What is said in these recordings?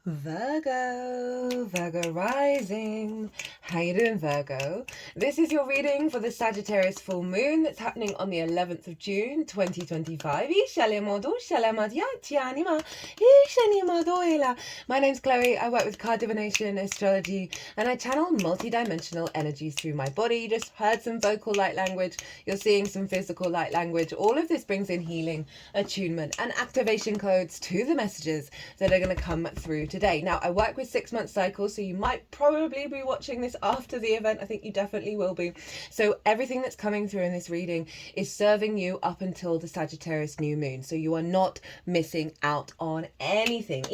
Virgo rising. How you doing, Virgo? This is your reading for the Sagittarius full moon that's happening on the 11th of June 2025. My name's Chloe. I work with card divination, astrology, and I channel multi-dimensional energies through my body. You just heard some vocal light language. You're seeing some physical light language. All of this brings in healing, attunement, and activation codes to the messages that are going to come through today. Now, I work with 6-month cycles, so you might probably be watching this after the event. I think you definitely will be. So everything that's coming through in this reading is serving you up until the Sagittarius new moon. So you are not missing out on anything.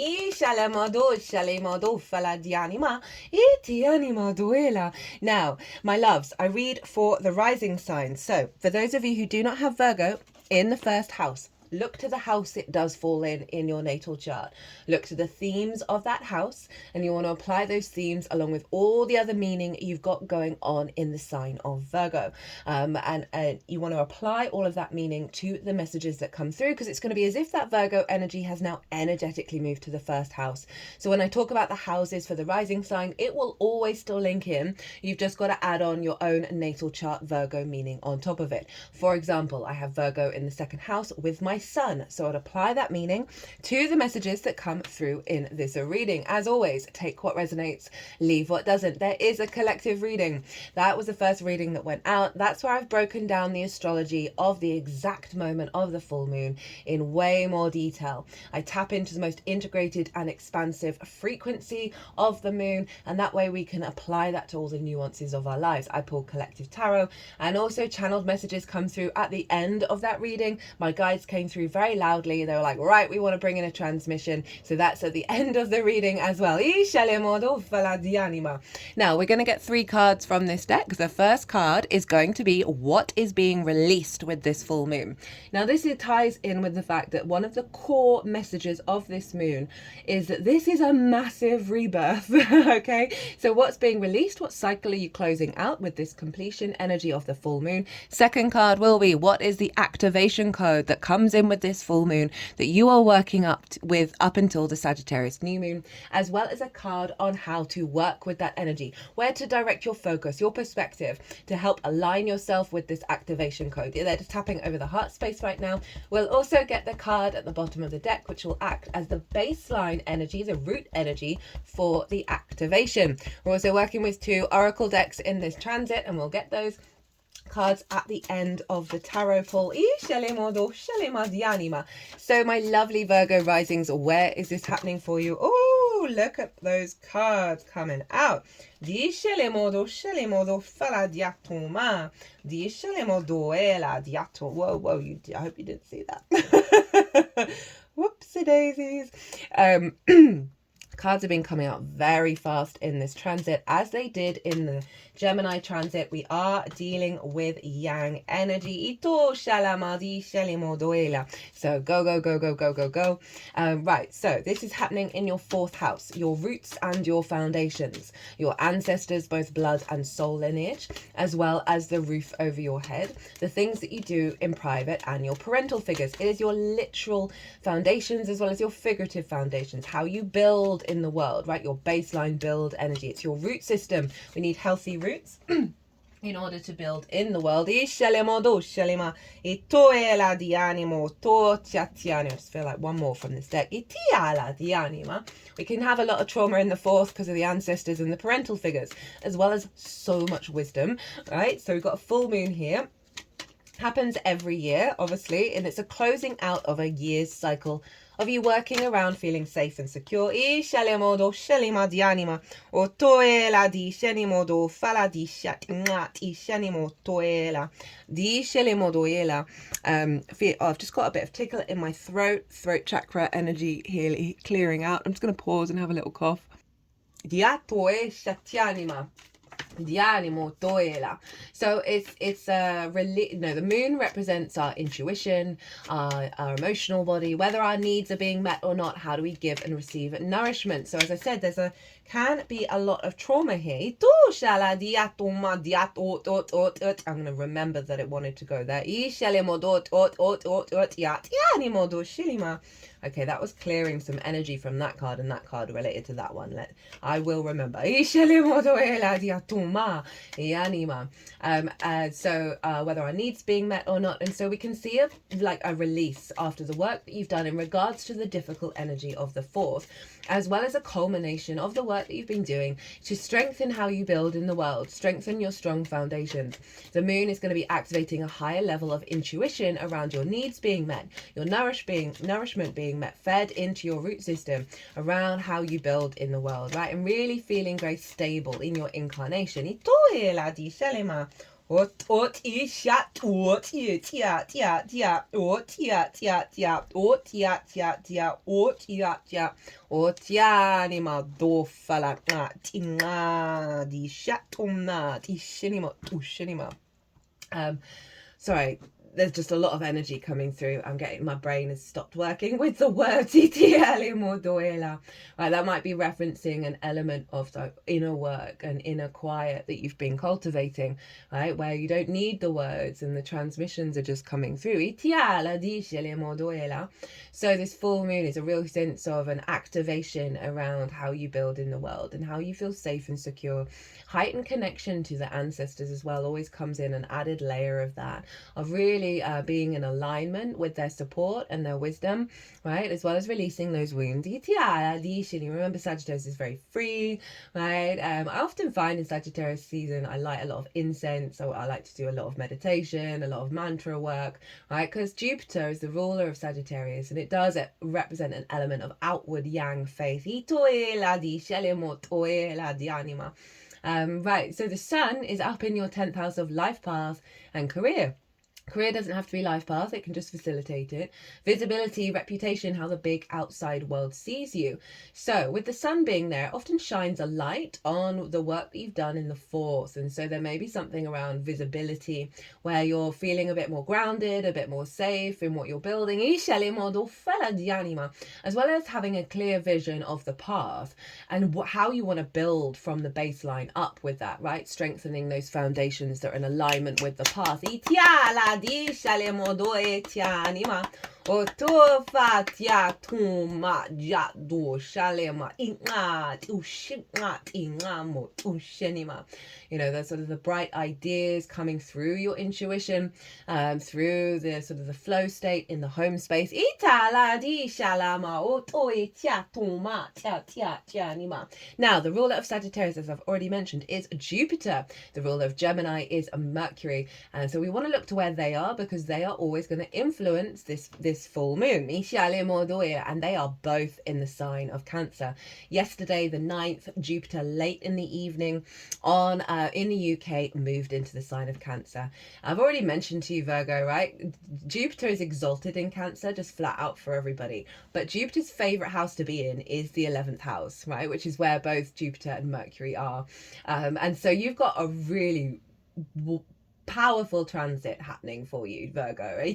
Now, my loves, I read for the rising signs. So for those of you who do not have Virgo in the first house, look to the house it does fall in your natal chart. Look to the themes of that house, and you want to apply those themes along with all the other meaning you've got going on in the sign of Virgo. And you want to apply all of that meaning to the messages that come through, because it's going to be as if that Virgo energy has now energetically moved to the first house. So when I talk about the houses for the rising sign, it will always still link in. You've just got to add on your own natal chart Virgo meaning on top of it. For example, I have Virgo in the second house with my sun, so I'd apply that meaning to the messages that come through in this reading. As always, take what resonates, leave what doesn't. There is a collective reading. That was the first reading that went out. That's where I've broken down the astrology of the exact moment of the full moon in way more detail. I tap into the most integrated and expansive frequency of the moon, and that way we can apply that to all the nuances of our lives. I pulled collective tarot, and also channeled messages come through at the end of that reading. My guides came through very loudly. They were like, right, we want to bring in a transmission. So that's at the end of the reading as well. Now we're going to get 3 cards from this deck. The first card is going to be what is being released with this full moon. Now this ties in with the fact that one of the core messages of this moon is that this is a massive rebirth. Okay, so what's being released? What cycle are you closing out with this completion energy of the full moon? Second card will be what is the activation code that comes in with this full moon that you are working up until the Sagittarius new moon, as well as a card on how to work with that energy, where to direct your focus, your perspective, to help align yourself with this activation code. They're just tapping over the heart space right now. We'll also get the card at the bottom of the deck, which will act as the baseline energy, the root energy for the activation. We're also working with 2 oracle decks in this transit, and we'll get those cards at the end of the tarot pull. So my lovely Virgo risings, where is this happening for you? Oh, look at those cards coming out. Whoa, I hope you didn't see that. Whoopsie daisies. Cards have been coming out very fast in this transit, as they did in the Gemini transit. We are dealing with yang energy. So go, go, go, go, go, go, go. Right, so this is happening in your 4th house, your roots and your foundations, your ancestors, both blood and soul lineage, as well as the roof over your head, the things that you do in private, and your parental figures. It is your literal foundations as well as your figurative foundations, how you build in the world, right? Your baseline build energy. It's your root system. We need healthy roots in order to build in the world. I just feel like one more from this deck. We can have a lot of trauma in the 4th because of the ancestors and the parental figures, as well as so much wisdom, right? So we've got a full moon here. Happens every year, obviously, and it's a closing out of a year's cycle of you working around feeling safe and secure. I've just got a bit of tickle in my throat chakra energy here clearing out. I'm just going to pause and have a little cough. So it's the moon represents our intuition, our emotional body, whether our needs are being met or not. How do we give and receive nourishment? So as I said, can be a lot of trauma here. I'm going to remember that it wanted to go there. Okay, that was clearing some energy from that card and that card related to that one. I will remember. So whether our needs being met or not, and so we can see a release after the work that you've done in regards to the difficult energy of the fourth, as well as a culmination of the work that you've been doing to strengthen how you build in the world, strengthen your strong foundations. The moon is going to be activating a higher level of intuition around your needs being met, your nourishment being met, fed into your root system around how you build in the world, right? And really feeling very stable in your incarnation. Sorry, there's just a lot of energy coming through. My brain has stopped working with the words. Right, that might be referencing an element of the inner work and inner quiet that you've been cultivating, right, where you don't need the words and the transmissions are just coming through. So this full moon is a real sense of an activation around how you build in the world and how you feel safe and secure. Heightened connection to the ancestors as well always comes in, an added layer of that, of really being in alignment with their support and their wisdom, right, as well as releasing those wounds. Remember, Sagittarius is very free, right? I often find in Sagittarius season I light a lot of incense, so I like to do a lot of meditation, a lot of mantra work, right, because Jupiter is the ruler of Sagittarius and it does represent an element of outward yang faith. Right, so the sun is up in your 10th house of life path and career. Career doesn't have to be life path, it can just facilitate it. Visibility, reputation, how the big outside world sees you. So with the sun being there, it often shines a light on the work that you've done in the fourth. And so there may be something around visibility where you're feeling a bit more grounded, a bit more safe in what you're building. As well as having a clear vision of the path and how you want to build from the baseline up with that, right? Strengthening those foundations that are in alignment with the path. There's sort of the bright ideas coming through your intuition, through the sort of the flow state in the home space. Now, the ruler of Sagittarius, as I've already mentioned, is Jupiter. The ruler of Gemini is Mercury. And so we want to look to where they are, because they are always going to influence this full moon. And they are both in the sign of Cancer. Yesterday, the 9th, Jupiter late in the evening in the UK moved into the sign of Cancer. I've already mentioned to you, Virgo, right? Jupiter is exalted in Cancer, just flat out for everybody. But Jupiter's favorite house to be in is the 11th house, right? Which is where both Jupiter and Mercury are. And so you've got a really powerful transit happening for you, Virgo. The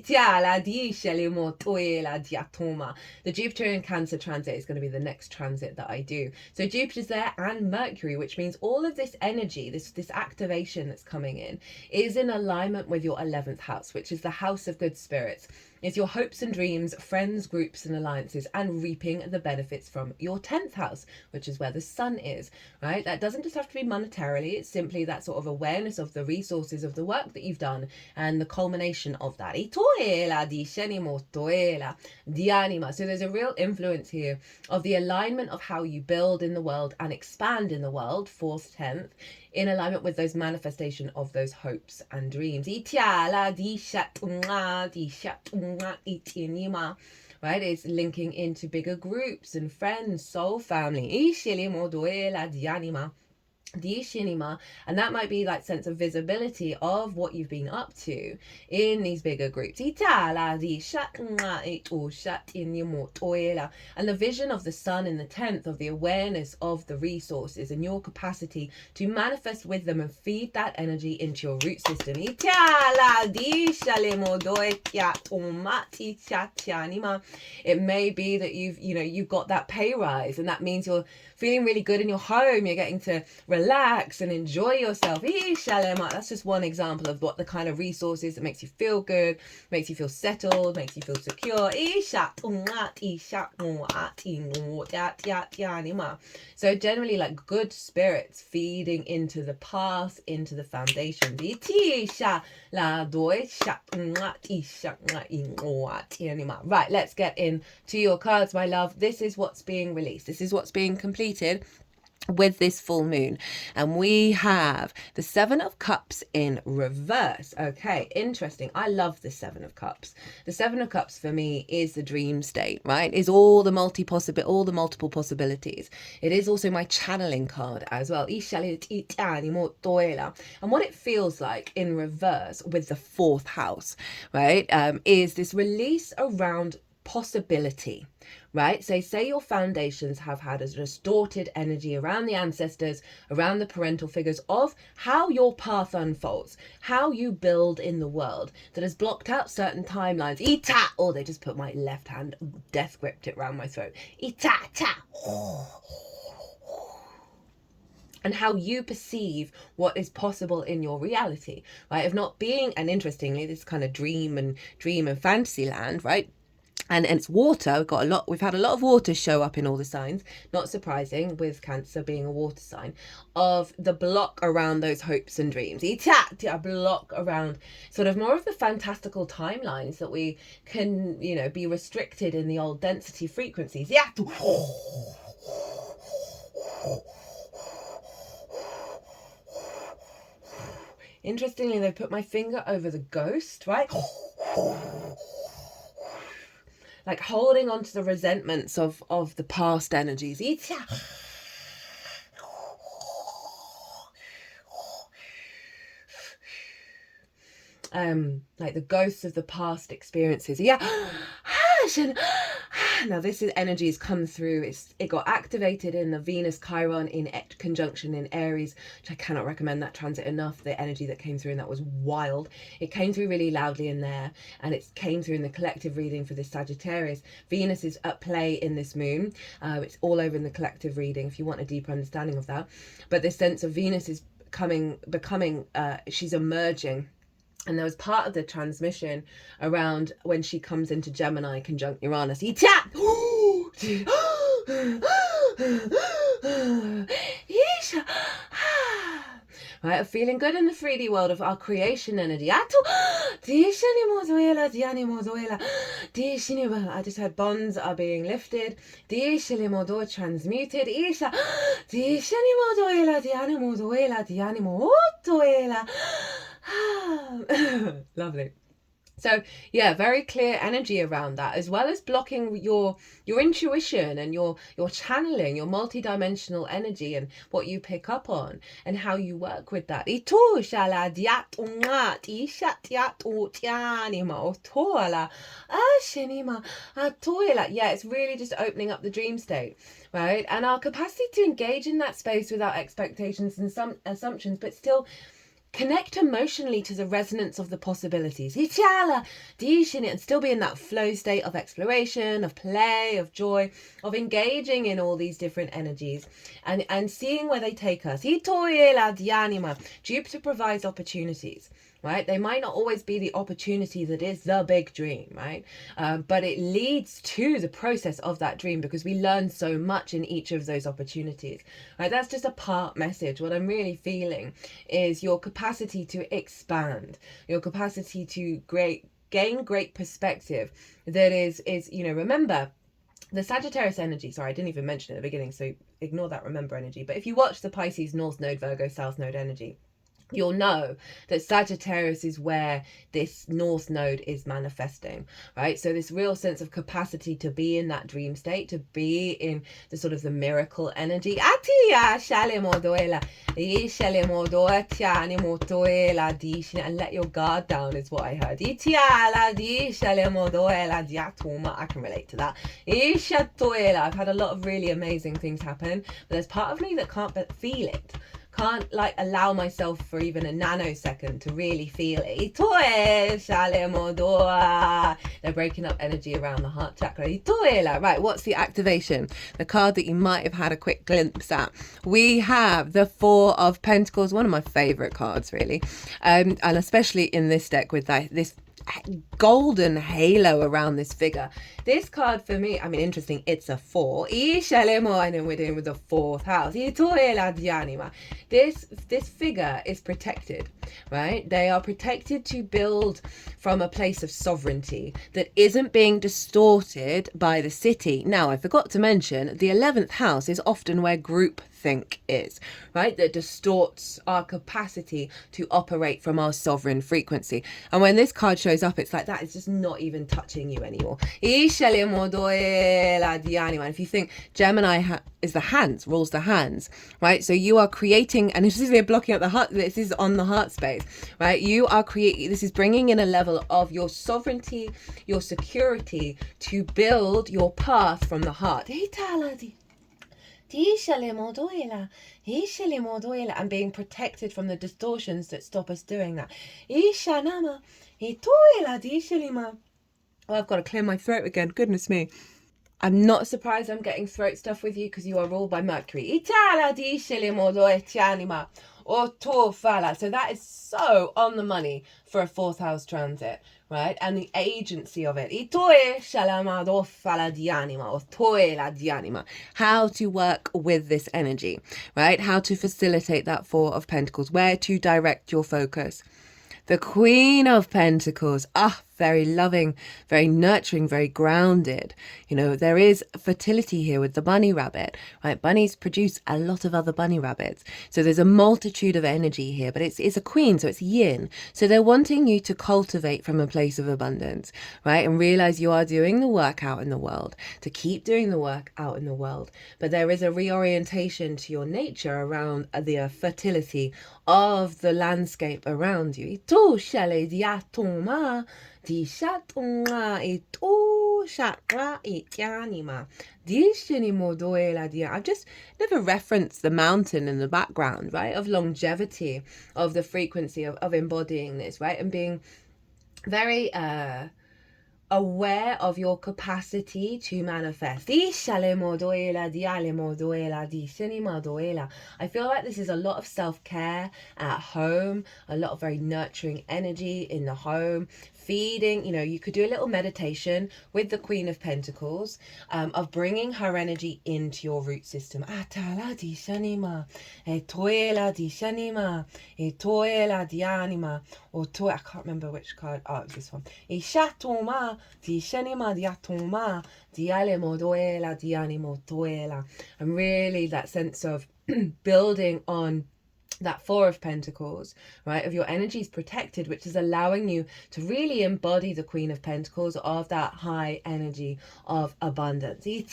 Jupiter in Cancer transit is going to be the next transit that I do. So Jupiter's there and Mercury, which means all of this energy, this activation that's coming in, is in alignment with your 11th house, which is the house of good spirits. Is your hopes and dreams, friends, groups and alliances, and reaping the benefits from your 10th house, which is where the sun is, right? That doesn't just have to be monetarily, it's simply that sort of awareness of the resources of the work that you've done and the culmination of that. So there's a real influence here of the alignment of how you build in the world and expand in the world, 4th, 10th, in alignment with those manifestation of those hopes and dreams. Right, it's linking into bigger groups and friends, soul family. And that might be like sense of visibility of what you've been up to in these bigger groups. And the vision of the sun in the 10th, of the awareness of the resources and your capacity to manifest with them and feed that energy into your root system. It may be that you've got that pay rise, and that means you're feeling really good in your home. You're getting to relax and enjoy yourself. That's just one example of what the kind of resources that makes you feel good, makes you feel settled, makes you feel secure. So generally, like good spirits feeding into the path, into the foundation. Right, let's get into your cards, my love. This is what's being released. This is what's being completed with this full moon, and we have the 7 of Cups in reverse. Okay, interesting. I love the 7 of Cups. The 7 of Cups for me is the dream state, right? Is all the multiple possibilities. It is also my channeling card as well. And what it feels like in reverse with the 4th house, right, is this release around possibility, right? So say your foundations have had a distorted energy around the ancestors, around the parental figures, of how your path unfolds, how you build in the world, that has blocked out certain timelines. Oh, they just put my left hand, death gripped it around my throat. And how you perceive what is possible in your reality, right? Of not being, and interestingly, this kind of dream and fantasy land, right? And it's water. We've had a lot of water show up in all the signs. Not surprising, with Cancer being a water sign, of the block around those hopes and dreams. A block around sort of more of the fantastical timelines that we can, be restricted in the old density frequencies. Interestingly, they put my finger over the ghost, right? Like holding on to the resentments of the past energies. Like the ghosts of the past experiences. Now this energy has come through. It got activated in the Venus Chiron in conjunction in Aries, which I cannot recommend that transit enough. The energy that came through, and that was wild. It came through really loudly in there, and it came through in the collective reading for this Sagittarius. Venus is at play in this moon. It's all over in the collective reading if you want a deeper understanding of that. But this sense of Venus is becoming, she's emerging. And there was part of the transmission around when she comes into Gemini conjunct Uranus. Right, of feeling good in the 3D world of our creation energy. I just heard bonds are being lifted. Transmuted. Lovely. So yeah, very clear energy around that, as well as blocking your intuition and your channeling, your multi-dimensional energy and what you pick up on and how you work with that. Yeah, it's really just opening up the dream state, right? And our capacity to engage in that space without expectations and some assumptions, but still connect emotionally to the resonance of the possibilities, and still be in that flow state of exploration, of play, of joy, of engaging in all these different energies and seeing where they take us. Jupiter provides opportunities, right? They might not always be the opportunity that is the big dream, right? But it leads to the process of that dream because we learn so much in each of those opportunities, right? That's just a part message. What I'm really feeling is your capacity to expand, your capacity to gain great perspective. That is, remember, the Sagittarius energy, sorry, I didn't even mention it at the beginning, so ignore that remember energy. But if you watch the Pisces North Node, Virgo South Node energy, you'll know that Sagittarius is where this North Node is manifesting, right? So this real sense of capacity to be in that dream state, to be in the sort of the miracle energy. And let your guard down is what I heard. I can relate to that. I've had a lot of really amazing things happen, but there's part of me that can't but feel it. Can't like allow myself for even a nanosecond to really feel it. They're breaking up energy around the heart chakra. Right, what's the activation? The card that you might have had a quick glimpse at. We have the Four of Pentacles, one of my favourite cards really, and especially in this deck with this golden halo around this figure. This card for me, I mean, interesting, it's a 4. And then we're dealing with the 4th house. This figure is protected, right? They are protected to build from a place of sovereignty that isn't being distorted by the city. Now, I forgot to mention, the 11th house is often where group think is, right? That distorts our capacity to operate from our sovereign frequency. And when this card shows up, it's like that. It's just not even touching you anymore. And if you think Gemini is the hands, rules the hands, right? So you are creating, and this is blocking up the heart. This is on the heart space, right? You are creating, this is bringing in a level of your sovereignty, your security to build your path from the heart. And being protected from the distortions that stop us doing that. Oh, I've got to clear my throat again. Goodness me. I'm not surprised I'm getting throat stuff with you because you are ruled by Mercury. So that is so on the money for a 4th house transit, right? And the agency of it. How to work with this energy, right? How to facilitate that 4 of Pentacles, where to direct your focus. The Queen of Pentacles, very loving, very nurturing, very grounded. You know, there is fertility here with the bunny rabbit, right? Bunnies produce a lot of other bunny rabbits. So there's a multitude of energy here, but it's a queen, so it's yin. So they're wanting you to cultivate from a place of abundance, right? And realize you are doing the work out in the world, to keep doing the work out in the world. But there is a reorientation to your nature around the fertility of the landscape around you. I've just never referenced the mountain in the background, right? Of longevity, of the frequency of embodying this, right? And being very aware of your capacity to manifest. I feel like this is a lot of self-care at home, a lot of very nurturing energy in the home, feeding, you know, you could do a little meditation with the Queen of Pentacles, of bringing her energy into your root system. I can't remember which card. Oh, it was this one. And really that sense of building on that 4 of Pentacles, right, of your energy is protected, which is allowing you to really embody the Queen of Pentacles, of that high energy of abundance. At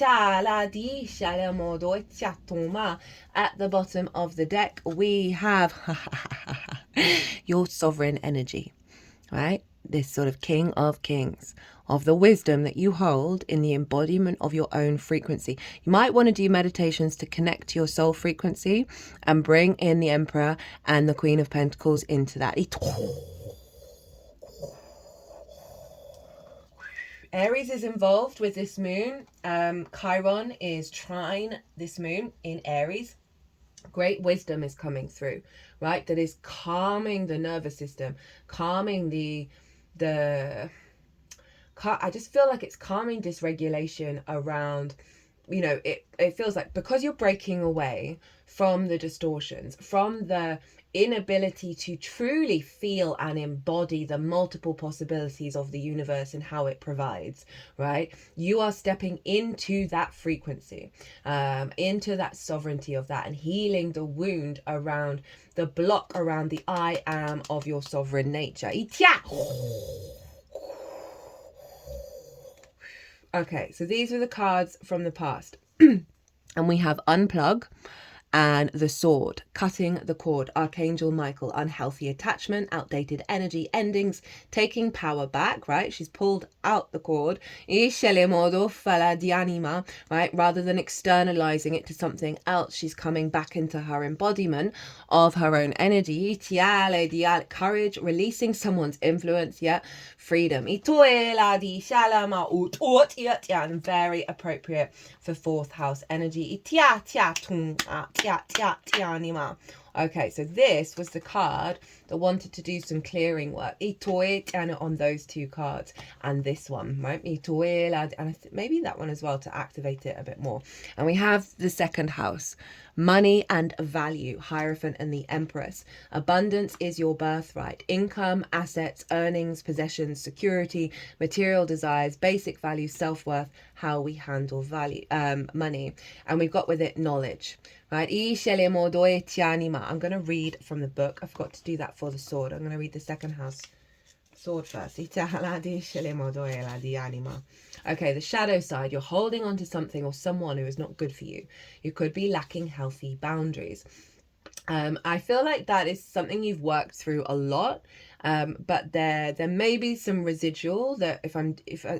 the bottom of the deck, we have your sovereign energy, right? This sort of King of Kings, of the wisdom that you hold in the embodiment of your own frequency. You might want to do meditations to connect to your soul frequency and bring in the Emperor and the Queen of Pentacles into that. Aries is involved with this moon. Chiron is trine this moon in Aries. Great wisdom is coming through, right? That is calming the nervous system, calming I just feel like it's calming dysregulation around you know, it feels like because you're breaking away from the distortions, from the inability to truly feel and embody the multiple possibilities of the universe and how it provides, right? You are stepping into that frequency, into that sovereignty of that, and healing the wound around the block around the I am of your sovereign nature. Okay, so these are the cards from the past. And we have unplug and the sword, cutting the cord. Archangel Michael, unhealthy attachment, outdated energy, endings, taking power back, right? She's pulled out the cord, right? Rather than externalizing it to something else, she's coming back into her embodiment of her own energy. Courage, releasing someone's influence, yeah. Freedom. And very appropriate for fourth house energy. Okay, so this was the card that wanted to do some clearing work. And on those two cards and this one, right? And maybe that one as well to activate it a bit more. And we have the second house, money and value, Hierophant and the Empress. Abundance is your birthright. Income, assets, earnings, possessions, security, material desires, basic value, self-worth, how we handle value, money. And we've got with it knowledge. Right, I'm going to read from the book. I forgot to do that for the sword. I'm going to read the second house sword first. Okay, the shadow side. You're holding on to something or someone who is not good for you. You could be lacking healthy boundaries. I feel like that is something you've worked through a lot. But there may be some residual that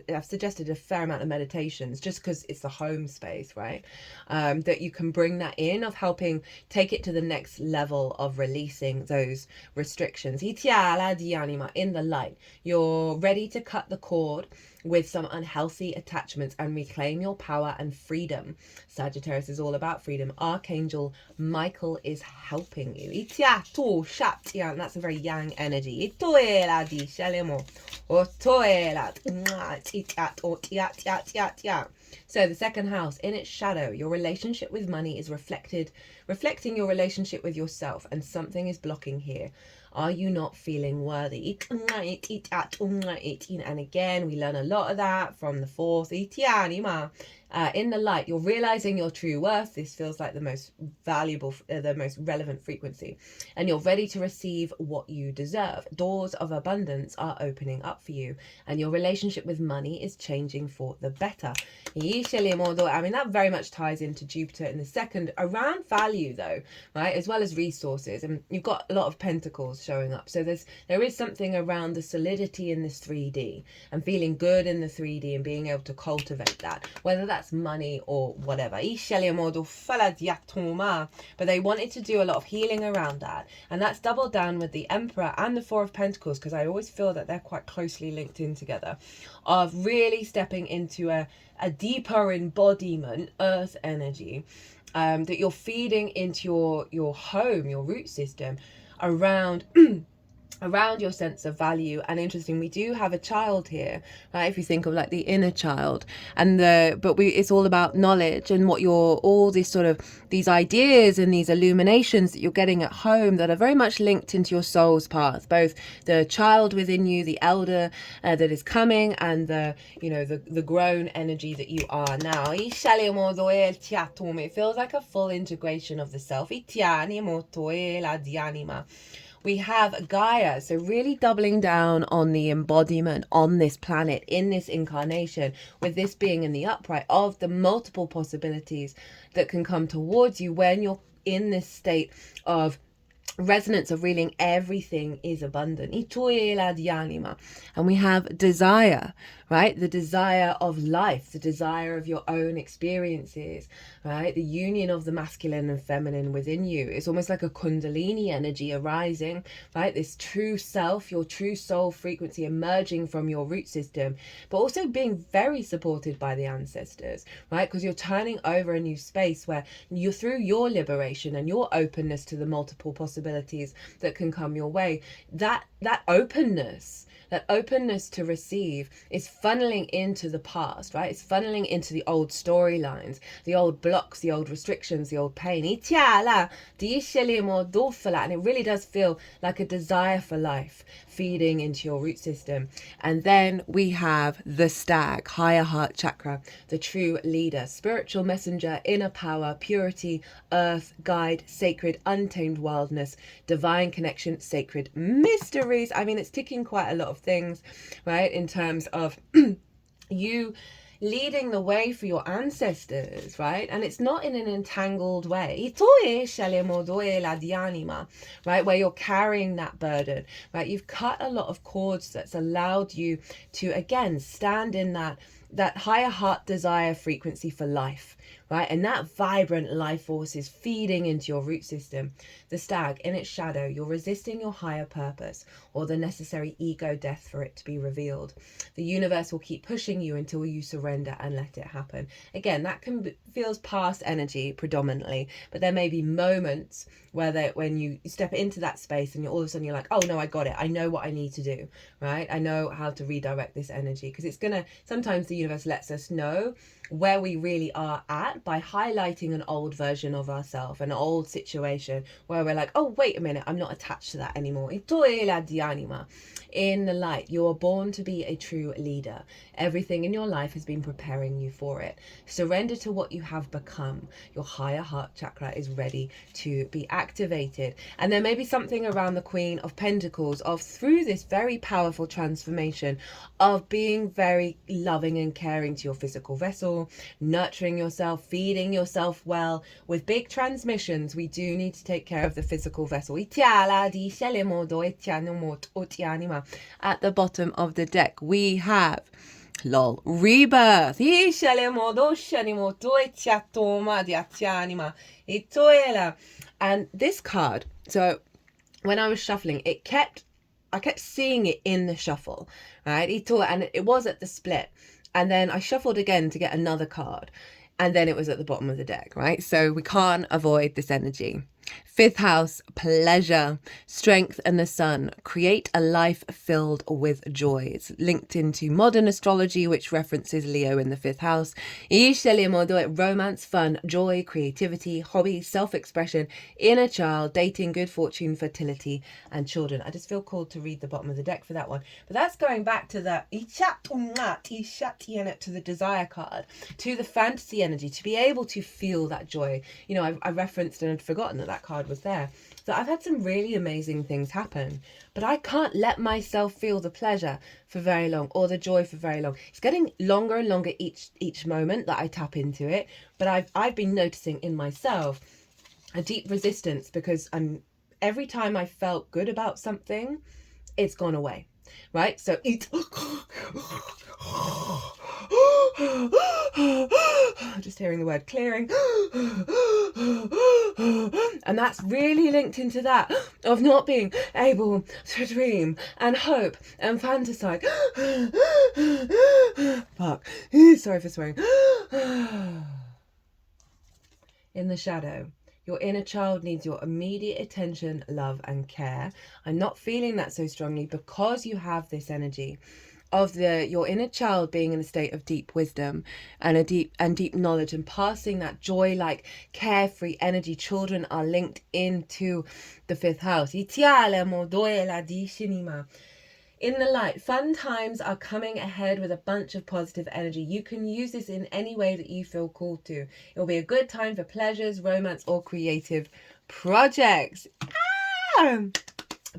I've suggested a fair amount of meditations just because it's the home space, right? That you can bring that in of helping take it to the next level of releasing those restrictions. In the light, you're ready to cut the cord with some unhealthy attachments and reclaim your power and freedom. Sagittarius is all about freedom. Archangel Michael is helping you. And that's a very yang energy. So the second house, in its shadow, your relationship with money is reflecting your relationship with yourself, and something is blocking here. Are you not feeling worthy? And again, we learn a lot of that from the fourth. In the light, you're realizing your true worth. This feels like the most valuable, the most relevant frequency. And you're ready to receive what you deserve. Doors of abundance are opening up for you. And your relationship with money is changing for the better. I mean, that very much ties into Jupiter in the second, around value though, right? As well as resources. And you've got a lot of pentacles showing up. So there is something around the solidity in this 3D and feeling good in the 3D and being able to cultivate that, whether that's money or whatever. But they wanted to do a lot of healing around that, and that's doubled down with the Emperor and the Four of Pentacles, because I always feel that they're quite closely linked in together, of really stepping into a deeper embodiment, earth energy, that you're feeding into your home, your root system around around your sense of value. And interesting, we do have a child here, right? If you think of like the inner child, and it's all about knowledge and what all these sort of these ideas and these illuminations that you're getting at home that are very much linked into your soul's path, both the child within you, the elder that is coming, and the grown energy that you are now. It feels like a full integration of the self. We have Gaia, so really doubling down on the embodiment on this planet, in this incarnation, with this being in the upright, of the multiple possibilities that can come towards you when you're in this state of resonance of reeling everything is abundant. And we have desire, right? The desire of life, the desire of your own experiences, right? The union of the masculine and feminine within you. It's almost like a kundalini energy arising, right? This true self, your true soul frequency emerging from your root system, but also being very supported by the ancestors, right? Because you're turning over a new space where you're, through your liberation and your openness to the multiple possibilities that can come your way, that openness, that openness to receive is funneling into the past, right? It's funneling into the old storylines, the old blocks, the old restrictions, the old pain. And it really does feel like a desire for life feeding into your root system. And then we have the stag, higher heart chakra, the true leader, spiritual messenger, inner power, purity, earth, guide, sacred, untamed wildness, divine connection, sacred mysteries. I mean, it's ticking quite a lot of things, right? In terms of you leading the way for your ancestors, right? And it's not in an entangled way, right? Where you're carrying that burden, right? You've cut a lot of cords that's allowed you to, again, stand in that higher heart desire frequency for life, right? And that vibrant life force is feeding into your root system. The stag, in its shadow, you're resisting your higher purpose or the necessary ego death for it to be revealed. The universe will keep pushing you until you surrender and let it happen. Again, that feels past energy predominantly, but there may be moments where when you step into that space and all of a sudden you're like, oh no, I got it. I know what I need to do, right? I know how to redirect this energy, because it's gonna, sometimes the universe lets us know where we really are at by highlighting an old version of ourselves, an old situation where we're like, oh, wait a minute, I'm not attached to that anymore. In the light, you are born to be a true leader. Everything in your life has been preparing you for it. Surrender to what you have become. Your higher heart chakra is ready to be activated. And there may be something around the Queen of Pentacles of, through this very powerful transformation, of being very loving and caring to your physical vessel, nurturing yourself, feeding yourself well. With big transmissions, we do need to take care of the physical vessel. At the bottom of the deck, we have rebirth. And this card, so when I was shuffling, I kept seeing it in the shuffle, right? And it was at the split. And then I shuffled again to get another card. And then it was at the bottom of the deck, right? So we can't avoid this energy. Fifth house, pleasure, strength, and the sun. Create a life filled with joy. It's linked into modern astrology, which references Leo in the fifth house. Romance, fun, joy, creativity, hobby, self-expression, inner child, dating, good fortune, fertility, and children. I just feel called to read the bottom of the deck for that one. But that's going back to the to the desire card, to the fantasy energy, to be able to feel that joy. You know, I referenced and had forgotten that card was there. So I've had some really amazing things happen, but I can't let myself feel the pleasure for very long or the joy for very long. It's getting longer and longer each moment that I tap into it, but I've been noticing in myself a deep resistance, because every time I felt good about something, it's gone away, right? So just hearing the word clearing, and that's really linked into that of not being able to dream and hope and fantasize. Fuck, sorry for swearing. In the shadow, your inner child needs your immediate attention, love, and care. I'm not feeling that so strongly because you have this energy of your inner child being in a state of deep wisdom and deep knowledge, and passing that joy, like carefree energy. Children are linked into the fifth house. In the light, fun times are coming ahead with a bunch of positive energy. You can use this in any way that you feel called to. It will be a good time for pleasures, romance, or creative projects.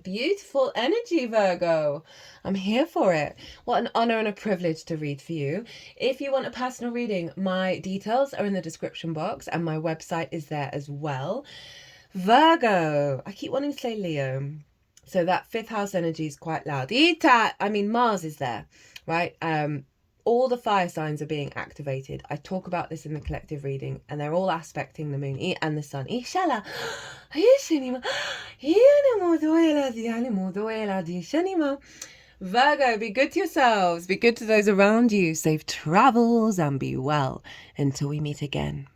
Beautiful energy, Virgo. I'm here for it. What an honor and a privilege to read for you. If you want a personal reading, my details are in the description box and my website is there as well. Virgo. I keep wanting to say Leo. So that fifth house energy is quite loud. Mars is there, right? All the fire signs are being activated. I talk about this in the collective reading, and they're all aspecting the moon and the sun. Virgo, be good to yourselves. Be good to those around you. Safe travels and be well until we meet again.